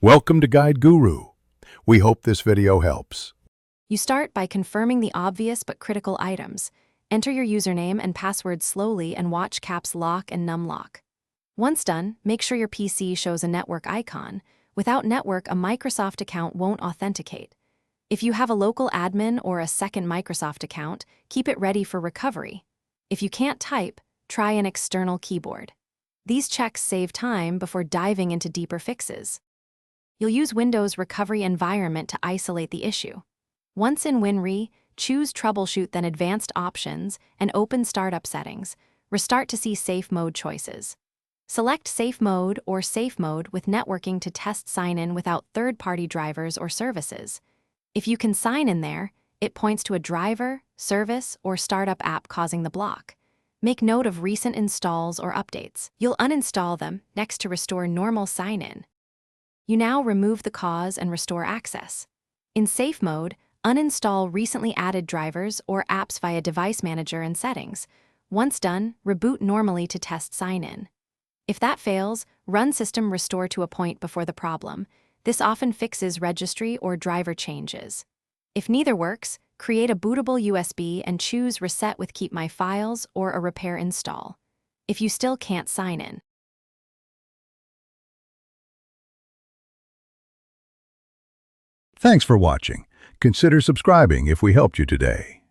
Welcome to Guide Guru. We hope this video helps. You start by confirming the obvious but critical items. Enter your username and password slowly and watch caps lock and numlock. Once done, make sure your PC shows a network icon. Without network, a Microsoft account won't authenticate. If you have a local admin or a second Microsoft account, keep it ready for recovery. If you can't type, try an external keyboard. These checks save time before diving into deeper fixes. You'll use Windows Recovery Environment to isolate the issue. Once in WinRe, choose Troubleshoot, then Advanced Options, and open Startup Settings. Restart to see Safe Mode choices. Select Safe Mode or Safe Mode with networking to test sign-in without third-party drivers or services. If you can sign in there, it points to a driver, service, or startup app causing the block. Make note of recent installs or updates. You'll uninstall them next to restore normal sign-in. You now remove the cause and restore access. In Safe Mode, uninstall recently added drivers or apps via Device Manager and Settings. Once done, reboot normally to test sign-in. If that fails, run System Restore to a point before the problem. This often fixes registry or driver changes. If neither works, create a bootable USB and choose Reset with Keep My Files or a Repair Install. If you still can't sign in. Thanks for watching. Consider subscribing if we helped you today.